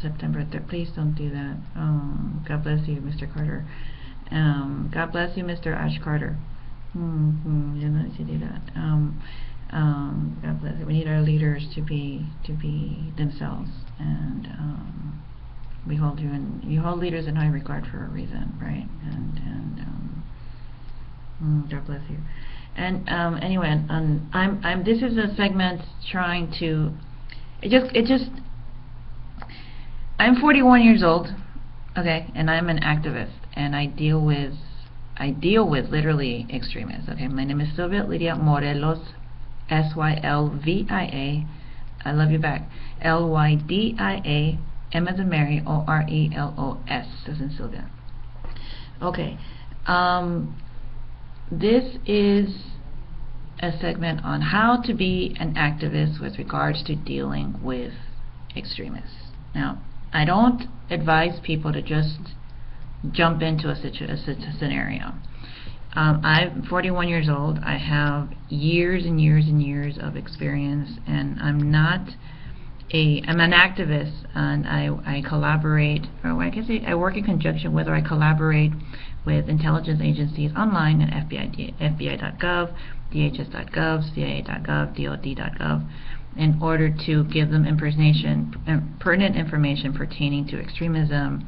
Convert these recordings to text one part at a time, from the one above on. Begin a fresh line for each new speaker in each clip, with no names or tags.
September 3rd. Please don't do that. God bless you, Mr. Carter. God bless you, Mr. Ash Carter. You don't need to do that. God bless you. We need our leaders to be themselves, and we hold you hold leaders in high regard for a reason, right? God bless you. And anyway, this is a segment trying to. I'm 41 years old, okay, and I'm an activist, and I deal with literally extremists. Okay, my name is Sylvia Lydia Morelos, Sylvia. I love you back. Lydia, M as in Mary, Orelos, as in Sylvia. Okay, this is a segment on how to be an activist with regards to dealing with extremists. Now, I don't advise people to just jump into a scenario. I'm 41 years old. I have years and years and years of experience, and I'm an activist, and I collaborate, or I can say I work in conjunction with, or I collaborate with intelligence agencies online at FBI.gov, DHS.gov, CIA.gov, DOD.gov, in order to give them pertinent information pertaining to extremism.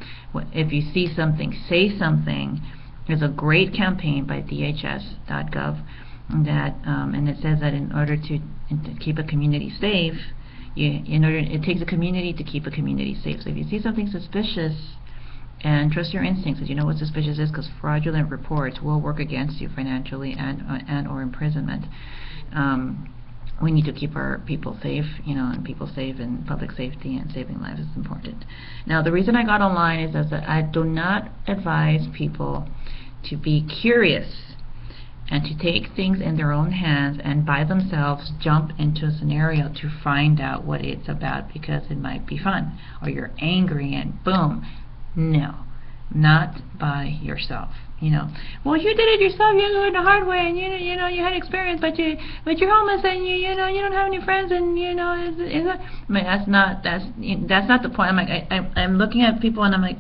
If you see something, say something. There's a great campaign by DHS.gov that, and it says that in order to keep a community safe, it takes a community to keep a community safe. So if you see something suspicious, and trust your instincts, because you know what suspicious is, because fraudulent reports will work against you financially and or imprisonment. We need to keep our people safe, and people safe, and public safety and saving lives is important. Now, the reason I got online is that I do not advise people to be curious and to take things in their own hands and by themselves jump into a scenario to find out what it's about because it might be fun, or you're angry and boom. No, not by yourself. Well, you did it yourself. You learned the hard way, and you had experience, but you're homeless, and you don't have any friends, and that's not the point. I'm like, I'm looking at people, and I'm like,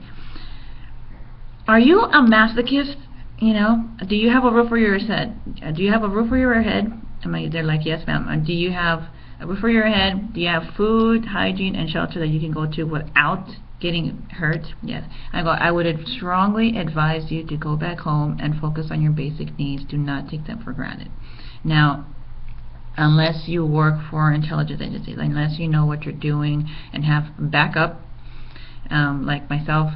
are you a masochist? Do you have a roof over your head? Do you have a roof over your head? They're like, yes, ma'am. Do you have a roof over your head? Do you have food, hygiene, and shelter that you can go to without getting hurt? Yes. I would strongly advise you to go back home and focus on your basic needs. Do not take them for granted. Now, unless you work for intelligence agencies, unless you know what you're doing and have backup, like myself,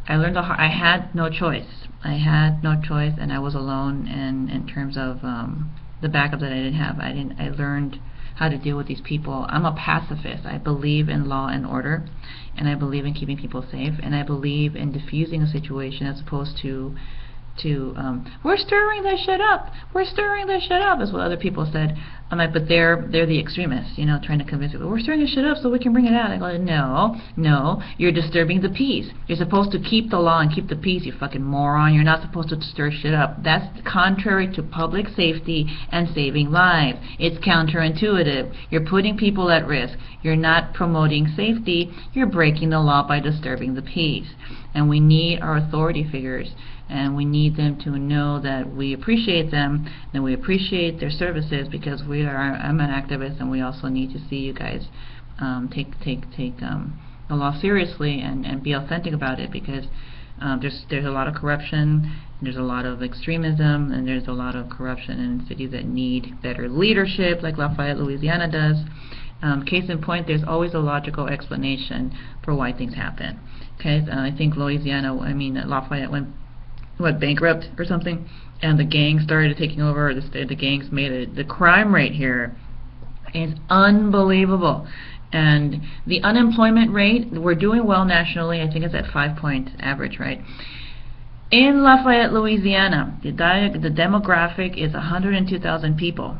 I learned I had no choice. And I was alone. And in terms of the backup that I didn't have, I learned how to deal with these people. I'm a pacifist. I believe in law and order, and I believe in keeping people safe, and I believe in diffusing a situation as opposed to we're stirring this shit up. We're stirring this shit up, is what other people said. I'm like, but they're the extremists, trying to convince people, we're stirring this shit up so we can bring it out. I go, no, you're disturbing the peace. You're supposed to keep the law and keep the peace, you fucking moron. You're not supposed to stir shit up. That's contrary to public safety and saving lives. It's counterintuitive. You're putting people at risk. You're not promoting safety. You're breaking the law by disturbing the peace. And we need our authority figures, and we need them to know that we appreciate them, and we appreciate their services, because I'm an activist, and we also need to see you guys take the law seriously and be authentic about it, because there's a lot of corruption, there's a lot of extremism, and there's a lot of corruption in cities that need better leadership, like Lafayette, Louisiana does. Case in point, there's always a logical explanation for why things happen. Okay, I think Lafayette went bankrupt or something, and the gangs started taking over. The gangs made it. The crime rate here is unbelievable, and the unemployment rate, we're doing well nationally. I think it's at 5-point average, right? In Lafayette, Louisiana, the demographic is 102,000 people.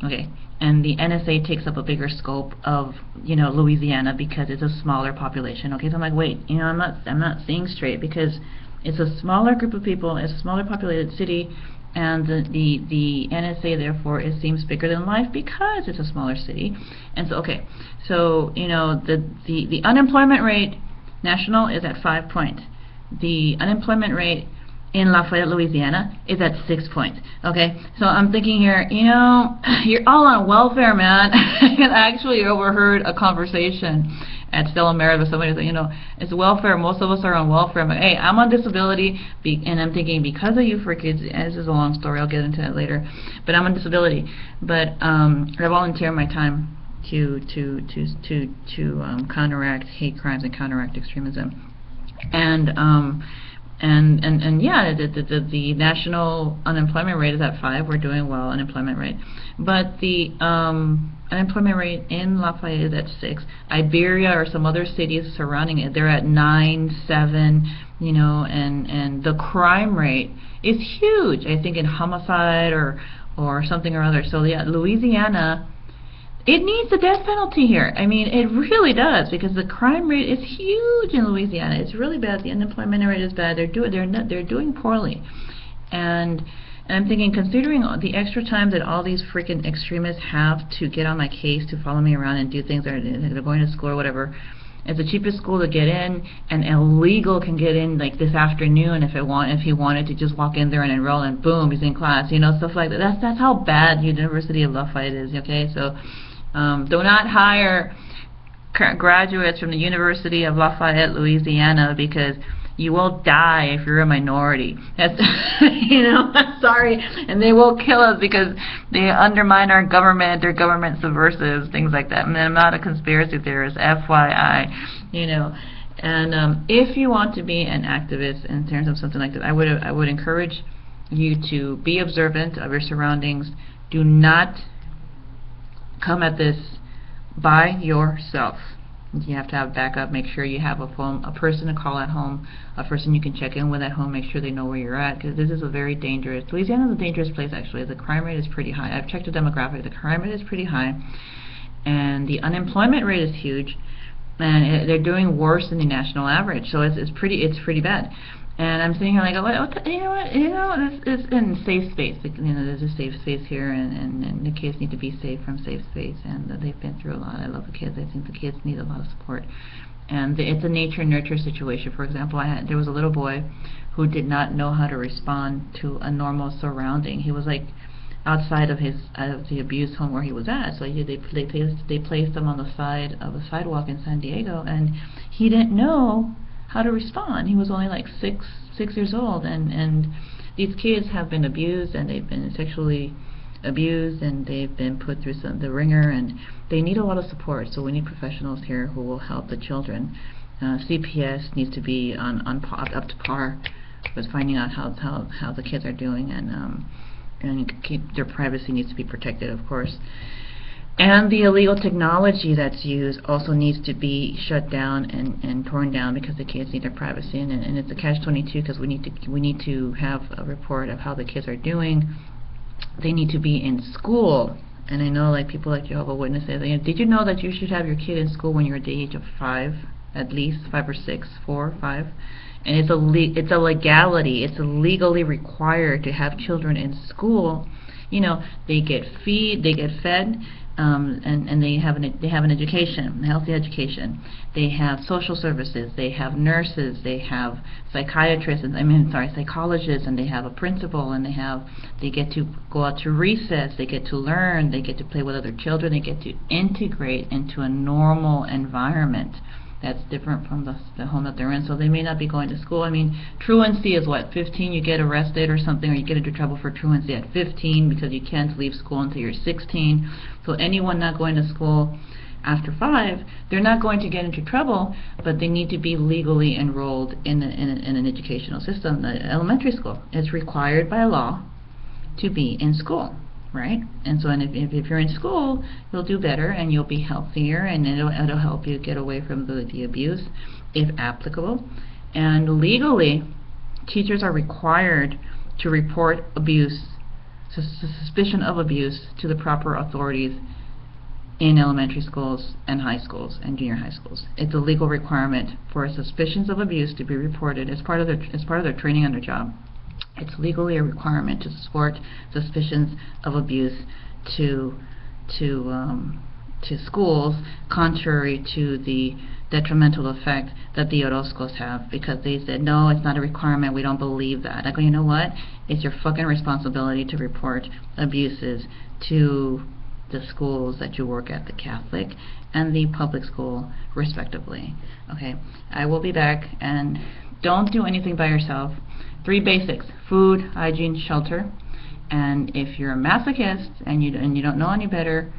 Okay, and the NSA takes up a bigger scope of Louisiana because it's a smaller population. Okay, so I'm like, wait, I'm not seeing straight, because it's a smaller group of people, it's a smaller populated city, and the NSA therefore it seems bigger than life because it's a smaller city. And so so you know the unemployment rate national is at 5 points. The unemployment rate in Lafayette, Louisiana is at 6 points. Okay, so I'm thinking here, you know, you're all on welfare, man. I actually overheard a conversation at Stella Maris with somebody saying, you know, it's welfare, most of us are on welfare. I'm like, hey, I'm on disability, and I'm thinking because of You for Kids, and this is a long story, I'll get into that later, but I'm on disability, but I volunteer my time to counteract hate crimes and counteract extremism. And yeah, the national unemployment rate is at 5. We're doing well, unemployment rate, but the unemployment rate in Lafayette is at 6. Iberia or some other cities surrounding it, they're at 9, 7. You know, and the crime rate is huge. I think in homicide or something or other. So yeah, Louisiana. It needs the death penalty here. I mean, it really does, because the crime rate is huge in Louisiana. It's really bad. The unemployment rate is bad. They're doing poorly, and I'm thinking, considering the extra time that all these freaking extremists have to get on my case, to follow me around and do things, they're going to school or whatever. It's the cheapest school to get in, and illegal can get in like this afternoon if he wanted to just walk in there and enroll, and boom, he's in class. You know, stuff like that. That's how bad University of Lafayette is. Okay, so. Do not hire graduates from the University of Lafayette, Louisiana, because you will die if you're a minority. That's, you know, sorry, and they will kill us because they undermine our government, they're government subversives, things like that. And I'm not a conspiracy theorist, FYI, you know. And if you want to be an activist in terms of something like that, I would encourage you to be observant of your surroundings. Do not come at this by yourself. You have to have backup. Make sure you have a person to call at home, a person you can check in with at home. Make sure they know where you're at, because this is a very dangerous. Louisiana is a dangerous place, actually. The crime rate is pretty high. I've checked the demographic. The crime rate is pretty high, and the unemployment rate is huge, and they're doing worse than the national average. So it's pretty bad. And I'm sitting here like, this is in safe space. You know, there's a safe space here, and the kids need to be safe from safe space, and they've been through a lot. I love the kids. I think the kids need a lot of support, and it's a nature-nurture situation. For example, there was a little boy who did not know how to respond to a normal surrounding. He was like outside of the abuse home where he was at, so they placed him on the side of a sidewalk in San Diego, and he didn't know how to respond. He was only like six years old, and these kids have been abused, and they've been sexually abused, and they've been put through the ringer, and they need a lot of support. So we need professionals here who will help the children. CPS needs to be up to par with finding out how the kids are doing, and their privacy needs to be protected, of course. And the illegal technology that's used also needs to be shut down and torn down, because the kids need their privacy, and it's a catch-22, because we need to have a report of how the kids are doing. They need to be in school, and I know like people like Jehovah's Witnesses. You know, did you know that you should have your kid in school when you're at the age of 5, at least 5 or 6, 4, 5? And it's a legality. It's legally required to have children in school. You know, they get fed. And they have an education, a healthy education. They have social services. They have nurses. They have psychiatrists. Psychologists, and they have a principal. And they get to go out to recess. They get to learn. They get to play with other children. They get to integrate into a normal environment that's different from the home that they're in. So they may not be going to school. I mean, truancy is what, 15? You get arrested or something, or you get into trouble for truancy at 15 because you can't leave school until you're 16. So anyone not going to school after 5, they're not going to get into trouble, but they need to be legally enrolled in an educational system. Elementary school, it's required by law to be in school. Right? And so if you're in school, you'll do better, and you'll be healthier, and it'll help you get away from the abuse, if applicable. And legally, teachers are required to report abuse, suspicion of abuse, to the proper authorities in elementary schools and high schools and junior high schools. It's a legal requirement for suspicions of abuse to be reported as part of their training on their job. It's legally a requirement to support suspicions of abuse to to to schools, contrary to the detrimental effect that the Orozcos have, because they said, no, it's not a requirement, we don't believe that. I go, you know what? It's your fucking responsibility to report abuses to the schools that you work at, the Catholic and the public school, respectively. Okay, I will be back, and don't do anything by yourself. 3 basics: food, hygiene, shelter. And if you're a masochist and you don't know any better,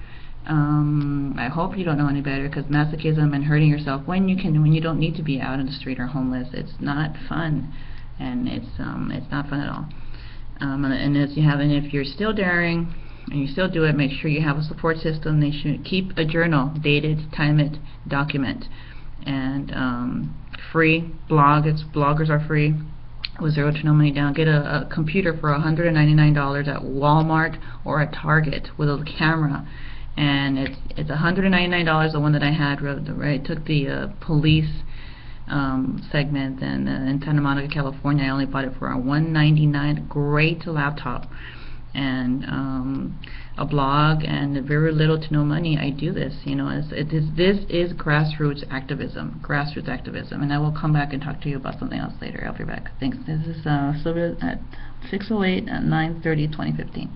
I hope you don't know any better, because masochism and hurting yourself when you don't need to be out in the street or homeless, it's not fun, and it's not fun at all. And if you're still daring and you still do it, make sure you have a support system. They should keep a journal, date it, time it, document, and free blog. Bloggers are free with zero to no money down. Get a computer for $199 at Walmart or at Target with a camera, and it's $199. The one that I had, right, took the police segment, and in Santa Monica, California, I only bought it for $199. Great laptop, and a blog, and very little to no money. I do this, this is grassroots activism, and I will come back and talk to you about something else later. I'll be back. Thanks. This is Sylvia at 608 at 9/30/2015.